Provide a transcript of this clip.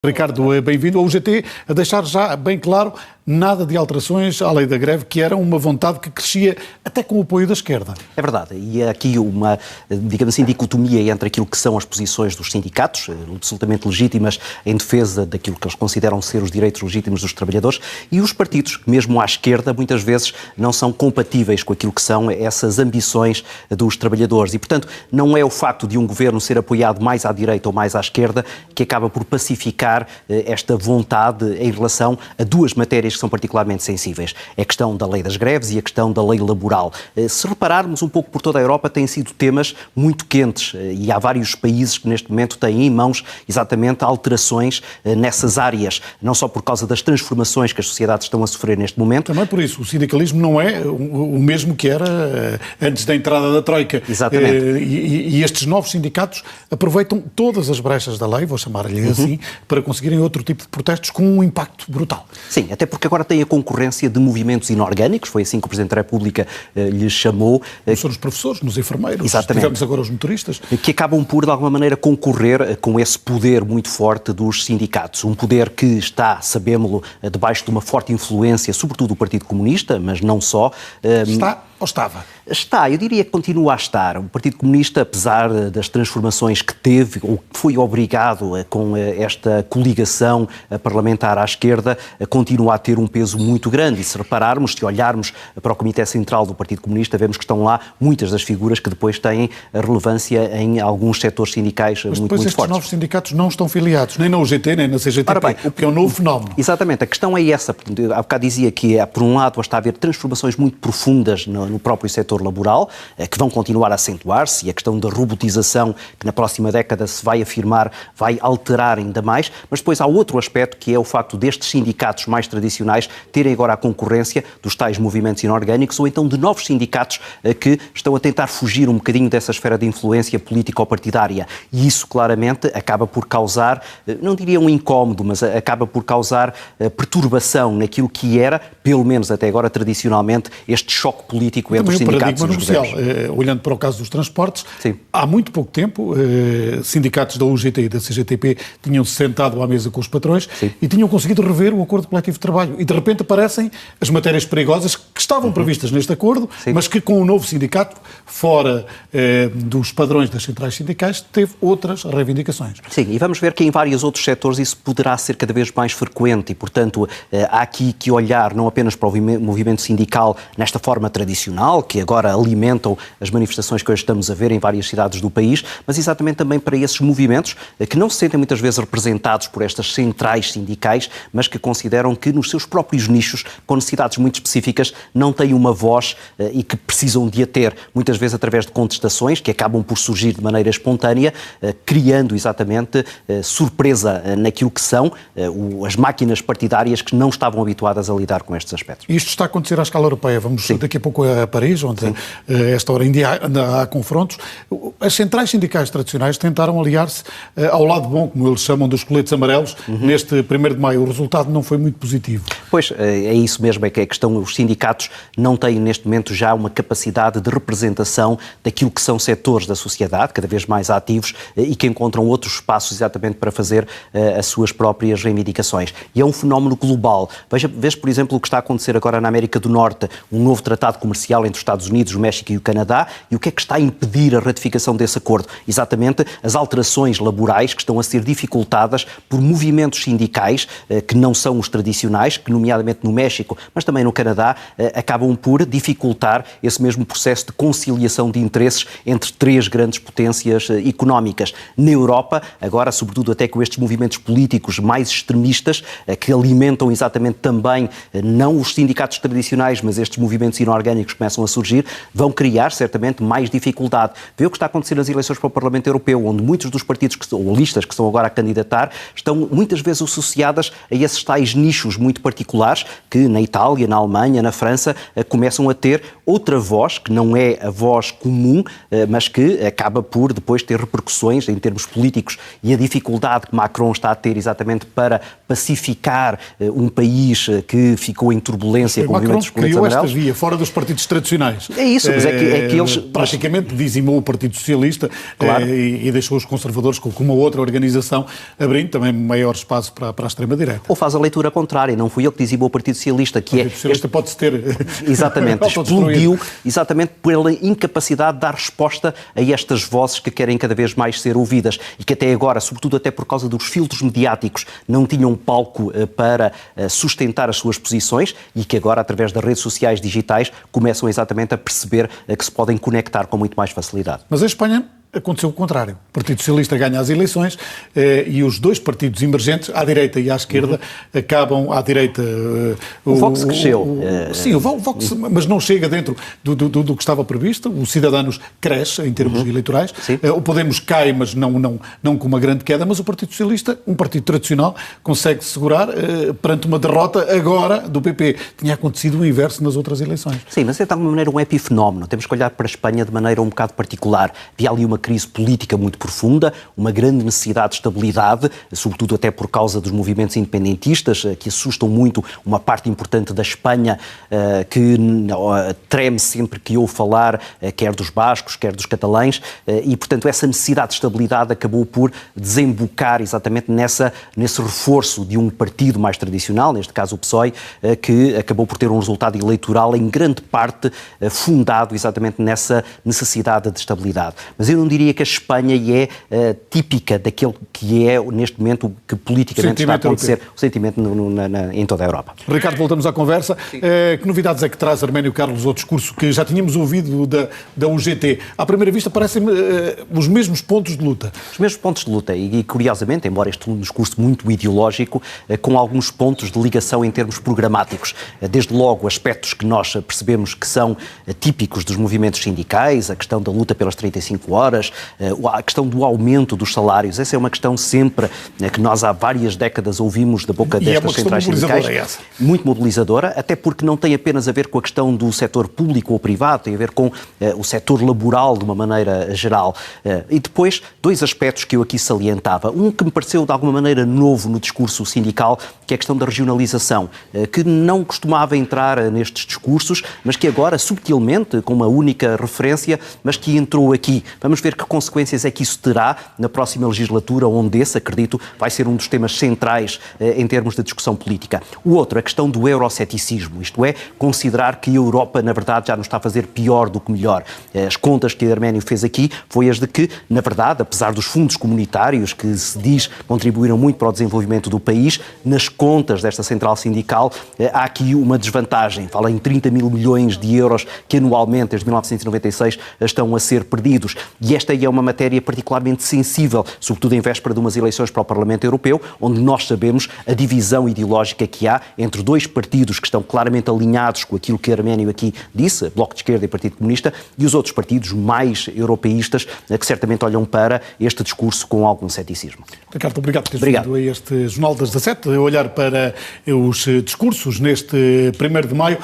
Ricardo, bem-vindo. A UGT a deixar já bem claro nada de alterações à lei da greve, que era uma vontade que crescia até com o apoio da esquerda. É verdade. E há aqui uma, digamos assim, dicotomia entre aquilo que são as posições dos sindicatos, absolutamente legítimas em defesa daquilo que eles consideram ser os direitos legítimos dos trabalhadores, e os partidos, que mesmo à esquerda, muitas vezes não são compatíveis com aquilo que são essas ambições dos trabalhadores. E, portanto, não é o facto de um governo ser apoiado mais à direita ou mais à esquerda que acaba por pacificar esta vontade em relação a duas matérias que são particularmente sensíveis. É a questão da lei das greves e a questão da lei laboral. Se repararmos um pouco por toda a Europa, têm sido temas muito quentes e há vários países que neste momento têm em mãos exatamente alterações nessas áreas, não só por causa das transformações que as sociedades estão a sofrer neste momento. Também por isso, o sindicalismo não é o mesmo que era antes da entrada da Troika. Exatamente. E estes novos sindicatos aproveitam todas as brechas da lei, vou chamar-lhe assim, para conseguirem outro tipo de protestos com um impacto brutal. Sim, até porque agora tem a concorrência de movimentos inorgânicos, foi assim que o Presidente da República lhes chamou. São os professores, os enfermeiros, exatamente. Tivemos agora os motoristas. Que acabam por, de alguma maneira, concorrer com esse poder muito forte dos sindicatos. Um poder que está, sabemos-lo, debaixo de uma forte influência, sobretudo do Partido Comunista, mas não só. Está ou estava? Está, eu diria que continua a estar. O Partido Comunista, apesar das transformações que teve, ou que foi obrigado com esta coligação parlamentar à esquerda, continua a ter um peso muito grande. E se repararmos, se olharmos para o Comitê Central do Partido Comunista, vemos que estão lá muitas das figuras que depois têm relevância em alguns setores sindicais muito fortes. Mas depois estes novos sindicatos não estão filiados, nem na UGT, nem na CGTP, ora bem, porque é um novo fenómeno. Exatamente, a questão é essa. Há bocado dizia que, por um lado, está a haver transformações muito profundas no próprio setor laboral, que vão continuar a acentuar-se, e a questão da robotização, que na próxima década se vai afirmar, vai alterar ainda mais, mas depois há outro aspecto, que é o facto destes sindicatos mais tradicionais terem agora a concorrência dos tais movimentos inorgânicos, ou então de novos sindicatos que estão a tentar fugir um bocadinho dessa esfera de influência político-partidária. E isso, claramente, acaba por causar, não diria um incómodo, mas acaba por causar perturbação naquilo que era, pelo menos até agora, tradicionalmente, este choque político entre os sindicatos e os governos. Olhando para o caso dos transportes, sim, há muito pouco tempo, sindicatos da UGT e da CGTP tinham-se sentado à mesa com os patrões, sim, e tinham conseguido rever o acordo coletivo de trabalho. E de repente aparecem as matérias perigosas que estavam previstas neste acordo, sim, mas que com o novo sindicato, fora dos padrões das centrais sindicais, teve outras reivindicações. Sim, e vamos ver que em vários outros setores isso poderá ser cada vez mais frequente e, portanto, há aqui que olhar não apenas para o movimento sindical nesta forma tradicional, que agora alimentam as manifestações que hoje estamos a ver em várias cidades do país, mas exatamente também para esses movimentos que não se sentem muitas vezes representados por estas centrais sindicais, mas que consideram que nos seus próprios nichos, com necessidades muito específicas, não têm uma voz e que precisam de a ter, muitas vezes através de contestações que acabam por surgir de maneira espontânea, criando exatamente surpresa naquilo que são as máquinas partidárias que não estavam habituadas a lidar com estes aspectos. Isto está a acontecer à escala europeia. Vamos daqui a pouco a Paris, onde a esta hora ainda há confrontos. As centrais sindicais tradicionais tentaram aliar-se ao lado bom, como eles chamam, dos coletes amarelos, neste 1º de maio. O resultado não foi muito positivo. Pois, é isso mesmo, é que a questão, os sindicatos não têm neste momento já uma capacidade de representação daquilo que são setores da sociedade, cada vez mais ativos, e que encontram outros espaços exatamente para fazer as suas próprias reivindicações. E é um fenómeno global. Veja, por exemplo, o que está a acontecer agora na América do Norte, um novo tratado comercial entre os Estados Unidos, o México e o Canadá, e o que é que está a impedir a ratificação desse acordo? Exatamente as alterações laborais que estão a ser dificultadas por movimentos sindicais que não são os tradicionais, que nomeadamente no México, mas também no Canadá, acabam por dificultar esse mesmo processo de conciliação de interesses entre três grandes potências económicas. Na Europa, agora, sobretudo até com estes movimentos políticos mais extremistas, que alimentam exatamente também, não os sindicatos tradicionais, mas estes movimentos inorgânicos que começam a surgir, vão criar certamente mais dificuldade. Vê o que está a acontecer nas eleições para o Parlamento Europeu, onde muitos dos partidos, ou listas que estão agora a candidatar, estão muitas vezes associadas a esses tais nichos muito particulares que na Itália, na Alemanha, na França, começam a ter outra voz, que não é a voz comum, mas que acaba por depois ter repercussões em termos políticos, e a dificuldade que Macron está a ter exatamente para pacificar um país que ficou em turbulência com movimentos coletes amarelos. Macron criou esta via, fora dos partidos partidos tradicionais. É isso, mas é que eles... Praticamente dizimou o Partido Socialista, claro. E deixou os conservadores com uma outra organização, abrindo também maior espaço para a extrema-direita. Ou faz a leitura contrária, não fui eu que dizimou o Partido Socialista, que o Partido Socialista pode-se ter... Exatamente, explodiu exatamente pela incapacidade de dar resposta a estas vozes que querem cada vez mais ser ouvidas e que até agora, sobretudo até por causa dos filtros mediáticos, não tinham palco para sustentar as suas posições e que agora, através das redes sociais digitais, começam exatamente a perceber que se podem conectar com muito mais facilidade. Mas a Espanha aconteceu o contrário. O Partido Socialista ganha as eleições e os dois partidos emergentes, à direita e à esquerda, acabam à direita... O Vox cresceu. Sim, o Vox, mas não chega dentro do que estava previsto. O Ciudadanos cresce em termos eleitorais. O Podemos cai, mas não com uma grande queda, mas o Partido Socialista, um partido tradicional, consegue segurar perante uma derrota agora do PP. Tinha acontecido o inverso nas outras eleições. Sim, mas é de alguma maneira um epifenómeno. Temos que olhar para a Espanha de maneira um bocado particular. Havia ali uma crise política muito profunda, uma grande necessidade de estabilidade, sobretudo até por causa dos movimentos independentistas, que assustam muito uma parte importante da Espanha, que treme sempre que ouve falar, quer dos bascos, quer dos catalães, e, portanto, essa necessidade de estabilidade acabou por desembocar exatamente nesse reforço de um partido mais tradicional, neste caso o PSOE, que acabou por ter um resultado eleitoral em grande parte fundado exatamente nessa necessidade de estabilidade. Mas eu não diria que a Espanha é típica daquele que é, neste momento, que politicamente está a acontecer, europeu. O sentimento em toda a Europa. Ricardo, voltamos à conversa. Que novidades é que traz Arménio Carlos ao discurso que já tínhamos ouvido da UGT? À primeira vista parecem-me os mesmos pontos de luta. Os mesmos pontos de luta e, curiosamente, embora este seja um discurso muito ideológico, com alguns pontos de ligação em termos programáticos. Desde logo, aspectos que nós percebemos que são típicos dos movimentos sindicais, a questão da luta pelas 35 horas, a questão do aumento dos salários. Essa é uma questão sempre que nós há várias décadas ouvimos da boca destas centrais sindicais. Muito mobilizadora, até porque não tem apenas a ver com a questão do setor público ou privado, tem a ver com o setor laboral de uma maneira geral. E depois, dois aspectos que eu aqui salientava. Um que me pareceu de alguma maneira novo no discurso sindical, que é a questão da regionalização, que não costumava entrar nestes discursos, mas que agora, subtilmente, com uma única referência, mas que entrou aqui. Vamos ver que consequências é que isso terá na próxima legislatura, onde esse, acredito, vai ser um dos temas centrais em termos de discussão política. O outro, a questão do euroceticismo, isto é, considerar que a Europa, na verdade, já não está a fazer pior do que melhor. As contas que Arménio fez aqui foi as de que, na verdade, apesar dos fundos comunitários, que se diz contribuíram muito para o desenvolvimento do país, nas contas desta central sindical há aqui uma desvantagem. Fala em 30 mil milhões de euros que anualmente, desde 1996, estão a ser perdidos. E esta é uma matéria particularmente sensível, sobretudo em véspera de umas eleições para o Parlamento Europeu, onde nós sabemos a divisão ideológica que há entre dois partidos que estão claramente alinhados com aquilo que Arménio aqui disse, Bloco de Esquerda e Partido Comunista, e os outros partidos mais europeístas que certamente olham para este discurso com algum ceticismo. Ricardo, obrigado por teres vindo a este Jornal das 17, a olhar para os discursos neste 1º de maio.